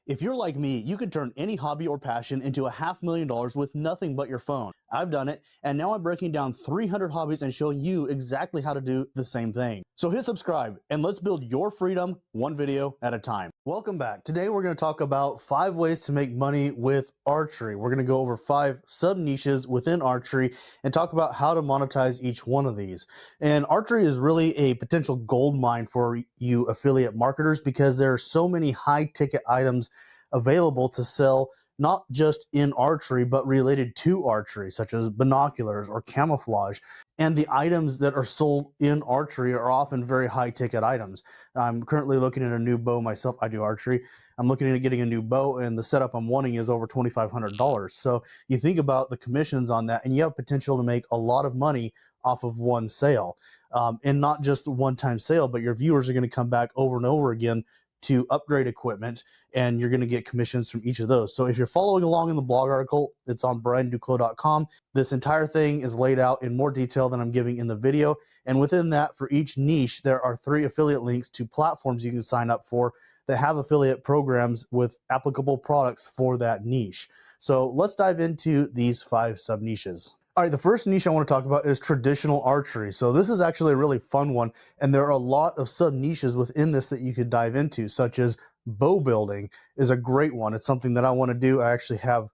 If you're like me, you could turn any hobby or passion into $500,000 with nothing but your phone. I've done it, and now I'm breaking down 300 hobbies and showing you exactly how to do the same thing. So hit subscribe, and let's build your freedom one video at a time. Welcome back. Today we're going to talk about 5 ways to make money with archery. We're going to go over 5 sub-niches within archery and talk about how to monetize each one of these. And archery is really a potential gold mine for you affiliate marketers because there are so many high-ticket items available to sell, not just in archery but related to archery, such as binoculars or camouflage. And the items that are sold in archery are often very high ticket items. I'm currently looking at a new bow myself. I do archery. I'm looking at getting a new bow, and the setup I'm wanting is over $2,500. So you think about the commissions on that, and you have potential to make a lot of money off of one sale. And not just a one-time sale, but your viewers are going to come back over and over again to upgrade equipment, and you're going to get commissions from each of those. So if you're following along in the blog article, it's on brianduclos.com. This entire thing is laid out in more detail than I'm giving in the video. And within that, for each niche, there are 3 affiliate links to platforms you can sign up for that have affiliate programs with applicable products for that niche. So let's dive into these 5 sub niches. All right, the first niche I want to talk about is traditional archery. So this is actually a really fun one, and there are a lot of sub niches within this that you could dive into, such as bow building is a great one. It's something that I want to do. I actually have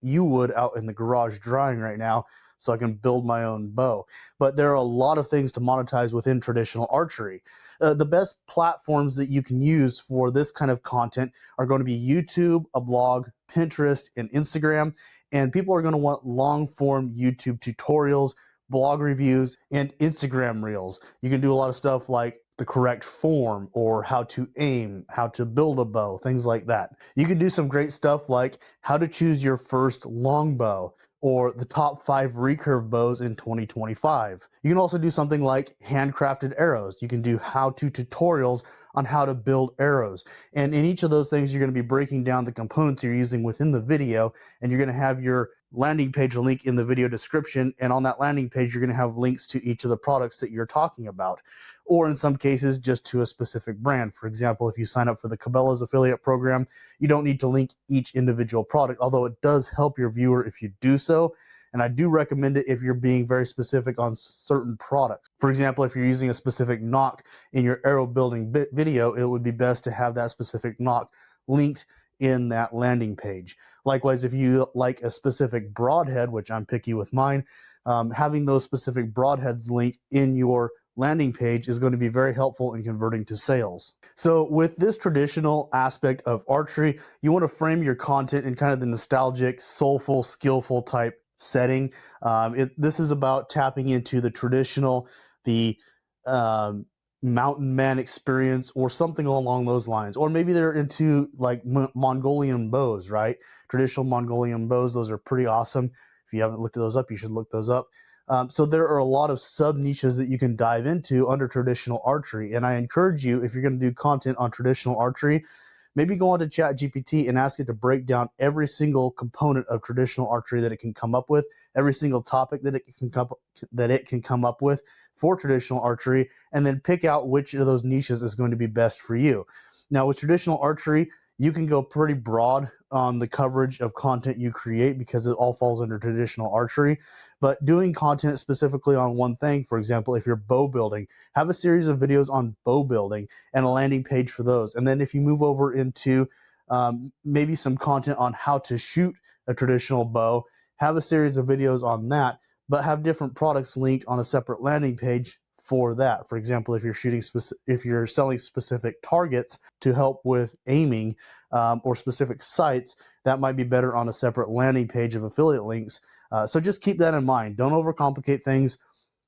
wood out in the garage drying right now so I can build my own bow. But there are a lot of things to monetize within traditional archery. The best platforms that you can use for this kind of content are going to be YouTube, a blog, Pinterest, and Instagram. And people are going to want long-form YouTube tutorials, blog reviews, and Instagram reels. You can do a lot of stuff like the correct form, or how to aim, how to build a bow, things like that. You can do some great stuff like how to choose your first longbow, or the top 5 recurve bows in 2025. You can also do something like handcrafted arrows. You can do how-to tutorials on how to build arrows. And in each of those things, you're going to be breaking down the components you're using within the video, and you're going to have your landing page link in the video description. And on that landing page, you're going to have links to each of the products that you're talking about, or in some cases, just to a specific brand. For example, if you sign up for the Cabela's affiliate program, you don't need to link each individual product, although it does help your viewer if you do so. And I do recommend it if you're being very specific on certain products. For example, if you're using a specific nock in your arrow building video, it would be best to have that specific nock linked in that landing page. Likewise, if you like a specific broadhead, which I'm picky with mine, having those specific broadheads linked in your landing page is going to be very helpful in converting to sales. So with this traditional aspect of archery, you want to frame your content in kind of the nostalgic, soulful, skillful type setting. This is about tapping into the traditional, the mountain man experience, or something along those lines. Or maybe they're into like Mongolian bows, right? Traditional Mongolian bows, those are pretty awesome. If you haven't looked those up, you should look those up. So there are a lot of sub niches that you can dive into under traditional archery. And I encourage you, if you're going to do content on traditional archery, maybe go on to ChatGPT and ask it to break down every single component of traditional archery that it can come up with, every single topic that it can come up with for traditional archery, and then pick out which of those niches is going to be best for you. Now, with traditional archery, you can go pretty broad on the coverage of content you create because it all falls under traditional archery. But doing content specifically on one thing, for example, if you're bow building, have a series of videos on bow building and a landing page for those. And then if you move over into maybe some content on how to shoot a traditional bow, have a series of videos on that, but have different products linked on a separate landing page for that. For example, if you're selling specific targets to help with aiming, or specific sights, that might be better on a separate landing page of affiliate links. So just keep that in mind. Don't overcomplicate things,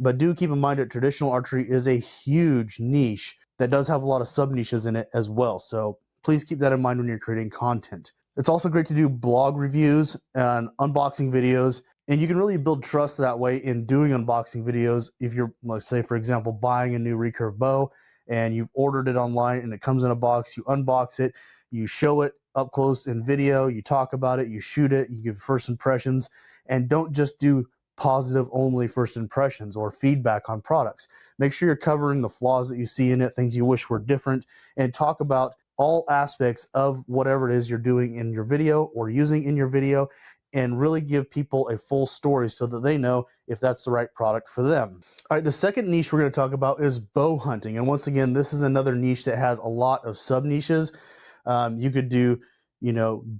but do keep in mind that traditional archery is a huge niche that does have a lot of sub niches in it as well. So please keep that in mind when you're creating content. It's also great to do blog reviews and unboxing videos. And you can really build trust that way in doing unboxing videos. If you're, let's say, for example, buying a new recurve bow and you've ordered it online and it comes in a box, you unbox it, you show it up close in video, you talk about it, you shoot it, you give first impressions, and don't just do positive only first impressions or feedback on products. Make sure you're covering the flaws that you see in it, things you wish were different, and talk about all aspects of whatever it is you're doing in your video or using in your video, and really give people a full story so that they know if that's the right product for them. All right, the second niche we're going to talk about is bow hunting. And once again, this is another niche that has a lot of sub niches. You could do,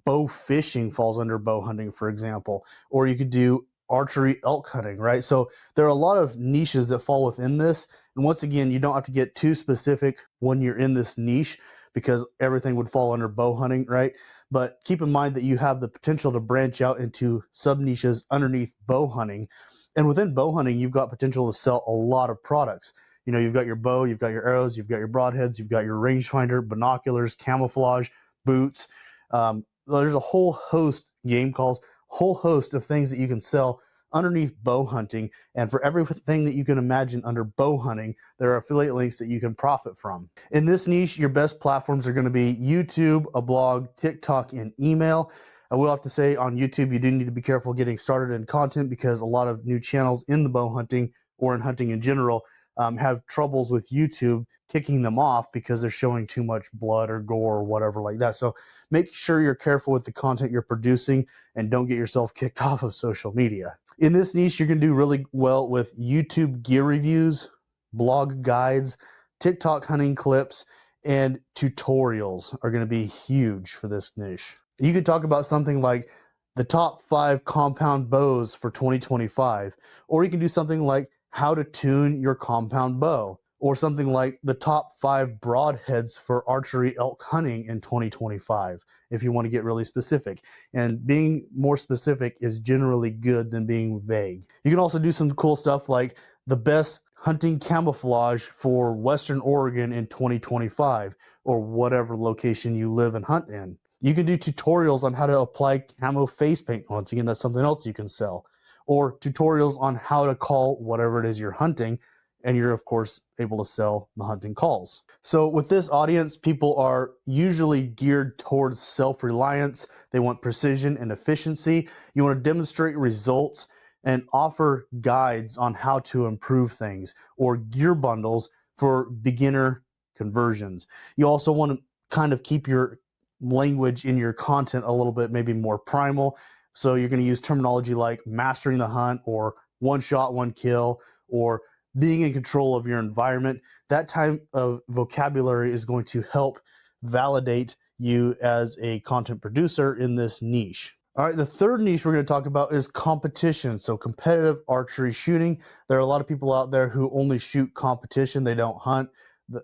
bow fishing falls under bow hunting, for example, or you could do archery elk hunting, right? So there are a lot of niches that fall within this. And once again, you don't have to get too specific when you're in this niche because everything would fall under bow hunting, right? But keep in mind that you have the potential to branch out into sub niches underneath bow hunting. And within bow hunting, you've got potential to sell a lot of products. You've got your bow, you've got your arrows, you've got your broadheads, you've got your rangefinder, binoculars, camouflage, boots. There's a whole host, game calls, whole host of things that you can sell underneath bow hunting. And for everything that you can imagine under bow hunting, there are affiliate links that you can profit from. In this niche, your best platforms are going to be YouTube, a blog, TikTok, and email. I will have to say on YouTube, you do need to be careful getting started in content because a lot of new channels in the bow hunting or in hunting in general have troubles with YouTube kicking them off because they're showing too much blood or gore or whatever like that. So make sure you're careful with the content you're producing and don't get yourself kicked off of social media. In this niche, you're going to do really well with YouTube gear reviews, blog guides, TikTok hunting clips, and tutorials are going to be huge for this niche. You could talk about something like the top 5 compound bows for 2025, or you can do something like how to tune your compound bow, or something like the top 5 broadheads for archery elk hunting in 2025, if you want to get really specific. And being more specific is generally good than being vague. You can also do some cool stuff like the best hunting camouflage for Western Oregon in 2025, or whatever location you live and hunt in. You can do tutorials on how to apply camo face paint. Once again, that's something else you can sell. Or tutorials on how to call whatever it is you're hunting, and you're of course able to sell the hunting calls. So with this audience, people are usually geared towards self-reliance. They want precision and efficiency. You want to demonstrate results and offer guides on how to improve things, or gear bundles for beginner conversions. You also want to kind of keep your language in your content a little bit maybe more primal. So you're going to use terminology like mastering the hunt, or one shot, one kill, or being in control of your environment. That type of vocabulary is going to help validate you as a content producer in this niche. All right, the third niche we're going to talk about is competition. So competitive archery shooting. There are a lot of people out there who only shoot competition. They don't hunt.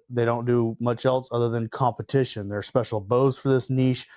They don't do much else other than competition. There are special bows for this niche,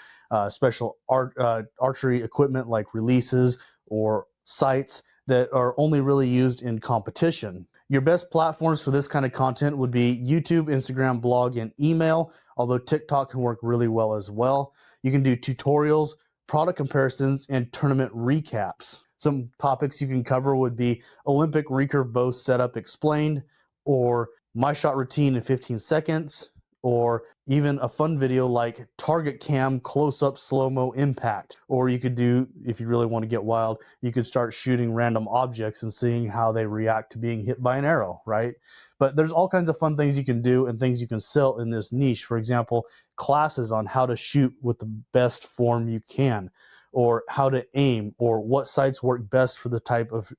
special archery equipment like releases or sights that are only really used in competition. Your best platforms for this kind of content would be YouTube, Instagram, blog, and email, although TikTok can work really well as well. You can do tutorials, product comparisons, and tournament recaps. Some topics you can cover would be Olympic recurve bow setup explained, or my shot routine in 15 seconds, or even a fun video like target cam close-up slow-mo impact. Or you could do, if you really want to get wild, you could start shooting random objects and seeing how they react to being hit by an arrow, right? But there's all kinds of fun things you can do and things you can sell in this niche. For example, classes on how to shoot with the best form you can, or how to aim, or what sights work best for the type of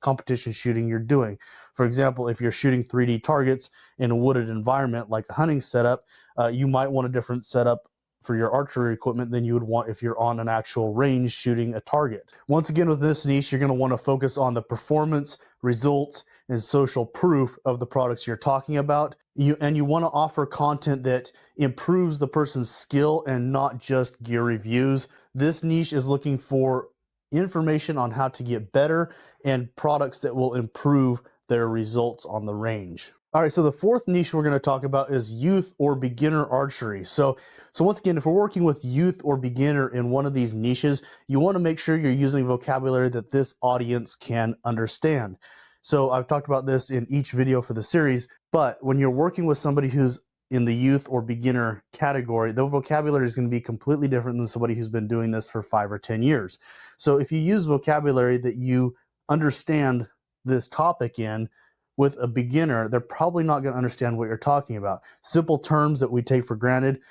competition shooting you're doing. For example, if you're shooting 3D targets in a wooded environment like a hunting setup, you might want a different setup for your archery equipment than you would want if you're on an actual range shooting a target. Once again, with this niche, you're going to want to focus on the performance, results, and social proof of the products you're talking about. You want to offer content that improves the person's skill and not just gear reviews. This niche is looking for information on how to get better and products that will improve their results on the range. All right, so the fourth niche we're going to talk about is youth or beginner archery. So once again, if we're working with youth or beginner in one of these niches, you want to make sure you're using vocabulary that this audience can understand. So I've talked about this in each video for the series, but when you're working with somebody who's in the youth or beginner category, the vocabulary is going to be completely different than somebody who's been doing this for 5 or 10 years. So if you use vocabulary that you understand this topic in with a beginner, they're probably not going to understand what you're talking about. Simple terms that we take for granted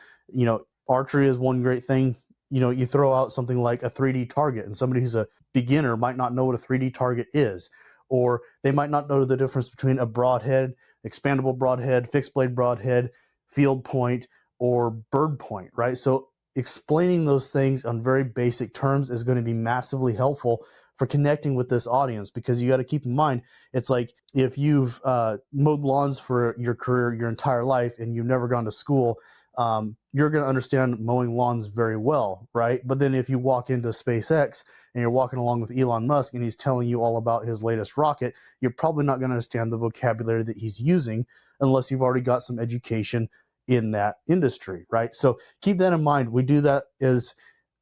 Archery is one great thing. You throw out something like a 3D target, and somebody who's a beginner might not know what a 3D target is, or they might not know the difference between a broadhead, expandable broadhead, fixed blade broadhead, field point, or bird point, right? So explaining those things on very basic terms is going to be massively helpful for connecting with this audience, because you got to keep in mind, it's like if you've mowed lawns for your career, your entire life, and you've never gone to school, you're going to understand mowing lawns very well, right? But then if you walk into SpaceX and you're walking along with Elon Musk and he's telling you all about his latest rocket, you're probably not going to understand the vocabulary that he's using unless you've already got some education in that industry, right? So keep that in mind. We do that as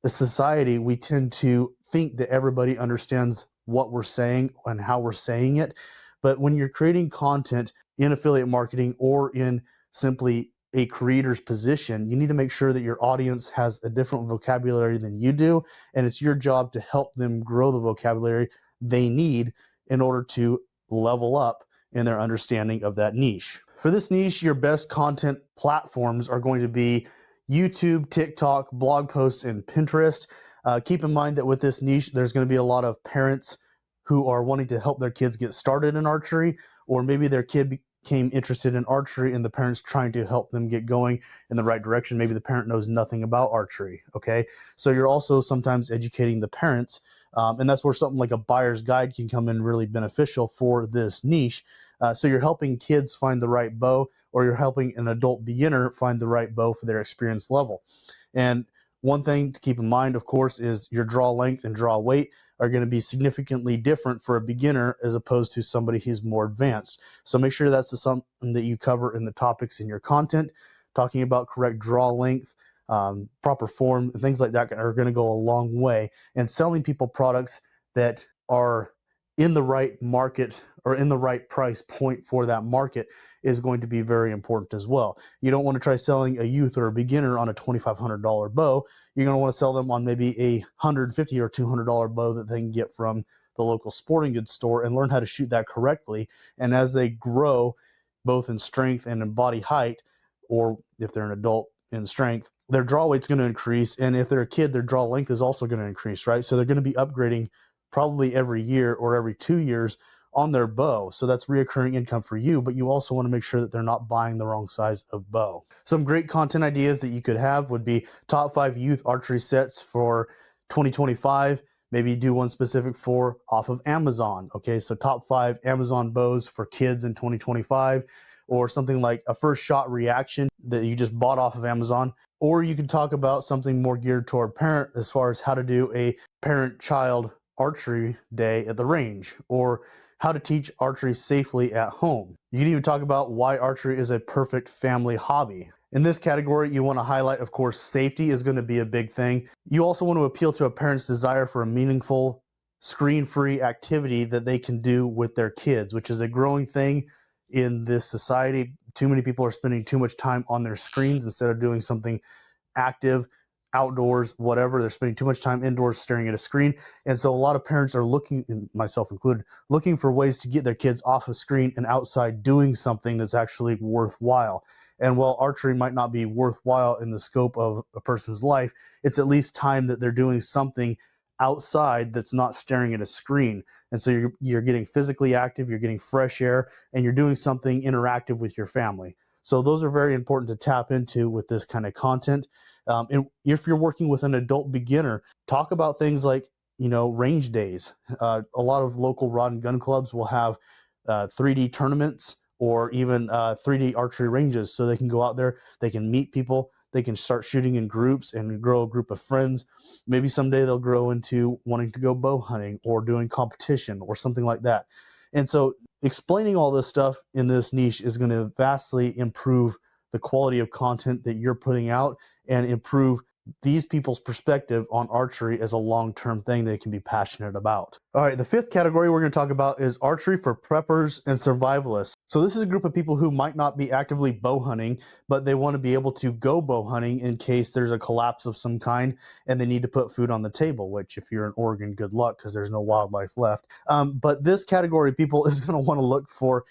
a society. We tend to think that everybody understands what we're saying and how we're saying it. But when you're creating content in affiliate marketing or in simply a creator's position, you need to make sure that your audience has a different vocabulary than you do, and it's your job to help them grow the vocabulary they need in order to level up in their understanding of that niche. For this niche, your best content platforms are going to be YouTube, TikTok, blog posts, and Pinterest. Keep in mind that with this niche, there's going to be a lot of parents who are wanting to help their kids get started in archery, or maybe their kid became interested in archery and the parents trying to help them get going in the right direction. Maybe the parent knows nothing about archery, okay? So you're also sometimes educating the parents, and that's where something like a buyer's guide can come in really beneficial for this niche. So you're helping kids find the right bow, or you're helping an adult beginner find the right bow for their experience level. And one thing to keep in mind, of course, is your draw length and draw weight are going to be significantly different for a beginner as opposed to somebody who's more advanced. So make sure that's something that you cover in the topics in your content, talking about correct draw length, proper form, and things like that are going to go a long way. And selling people products that are in the right market or in the right price point for that market is going to be very important as well. You don't want to try selling a youth or a beginner on a $2,500 bow. You're going to want to sell them on maybe a $150 or $200 bow that they can get from the local sporting goods store and learn how to shoot that correctly. And as they grow, both in strength and in body height, or if they're an adult in strength, their draw weight's going to increase. And if they're a kid, their draw length is also going to increase, right? So they're going to be upgrading probably every year or every 2 years on their bow. So that's reoccurring income for you, but you also want to make sure that they're not buying the wrong size of bow. Some great content ideas that you could have would be top 5 youth archery sets for 2025. Maybe do one specific for off of Amazon. Okay, so top 5 Amazon bows for kids in 2025, or something like a first shot reaction that you just bought off of Amazon. Or you could talk about something more geared toward parent, as far as how to do a parent-child archery day at the range, or how to teach archery safely at home. You can even talk about why archery is a perfect family hobby. In this category, you want to highlight, of course, safety is going to be a big thing. You also want to appeal to a parent's desire for a meaningful, screen-free activity that they can do with their kids, which is a growing thing in this society. Too many people are spending too much time on their screens instead of doing something active, outdoors, whatever. They're spending too much time indoors staring at a screen. And so a lot of parents are looking, and myself included, looking for ways to get their kids off a screen and outside doing something that's actually worthwhile. And while archery might not be worthwhile in the scope of a person's life, it's at least time that they're doing something outside that's not staring at a screen. And so you're getting physically active, you're getting fresh air, and you're doing something interactive with your family. So those are very important to tap into with this kind of content. And if you're working with an adult beginner, talk about things like, range days. A lot of local rod and gun clubs will have 3D tournaments, or even 3D archery ranges, so they can go out there, they can meet people, they can start shooting in groups and grow a group of friends. Maybe someday they'll grow into wanting to go bow hunting or doing competition or something like that. And so explaining all this stuff in this niche is going to vastly improve the quality of content that you're putting out and improve these people's perspective on archery as a long-term thing they can be passionate about. All right, the 5th category we're going to talk about is archery for preppers and survivalists. So this is a group of people who might not be actively bow hunting, but they want to be able to go bow hunting in case there's a collapse of some kind and they need to put food on the table, which if you're in Oregon, good luck, because there's no wildlife left. But this category of people is going to want to look for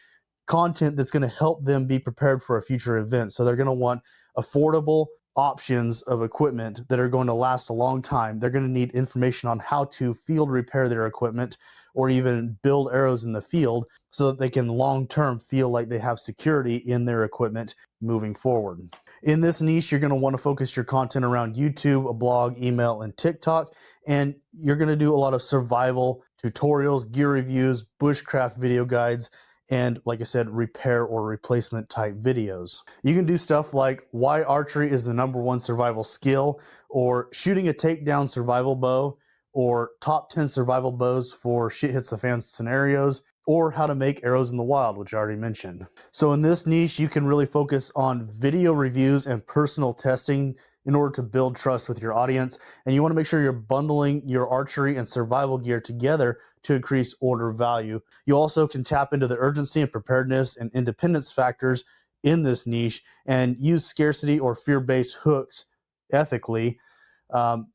content that's going to help them be prepared for a future event. So they're going to want affordable options of equipment that are going to last a long time. They're going to need information on how to field repair their equipment or even build arrows in the field so that they can long-term feel like they have security in their equipment moving forward. In this niche, you're going to want to focus your content around YouTube, a blog, email, and TikTok, and you're going to do a lot of survival tutorials, gear reviews, bushcraft video guides, and like I said, repair or replacement type videos. You can do stuff like why archery is the #1 survival skill, or shooting a takedown survival bow, or top 10 survival bows for shit hits the fan scenarios, or how to make arrows in the wild, which I already mentioned. So in this niche, you can really focus on video reviews and personal testing in order to build trust with your audience. And you want to make sure you're bundling your archery and survival gear together to increase order value. You also can tap into the urgency and preparedness and independence factors in this niche and use scarcity or fear-based hooks ethically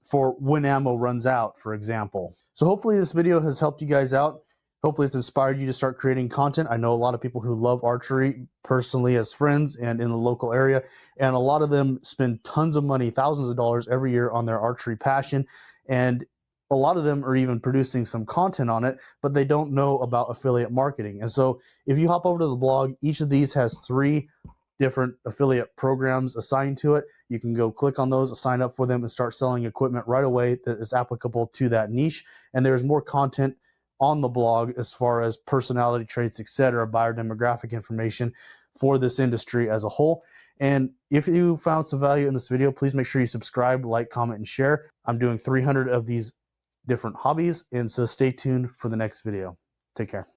for when ammo runs out, for example. So hopefully this video has helped you guys out. Hopefully it's inspired you to start creating content. I know a lot of people who love archery personally as friends and in the local area, and a lot of them spend tons of money, thousands of dollars every year on their archery passion, and a lot of them are even producing some content on it, but they don't know about affiliate marketing. And so if you hop over to the blog, each of these has 3 different affiliate programs assigned to it. You can go click on those, sign up for them, and start selling equipment right away that is applicable to that niche. And there's more content on the blog as far as personality traits, etc., buyer demographic information for this industry as a whole. And if you found some value in this video, please make sure you subscribe, like, comment, and share. I'm doing 300 of these different hobbies, and so stay tuned for the next video. Take care.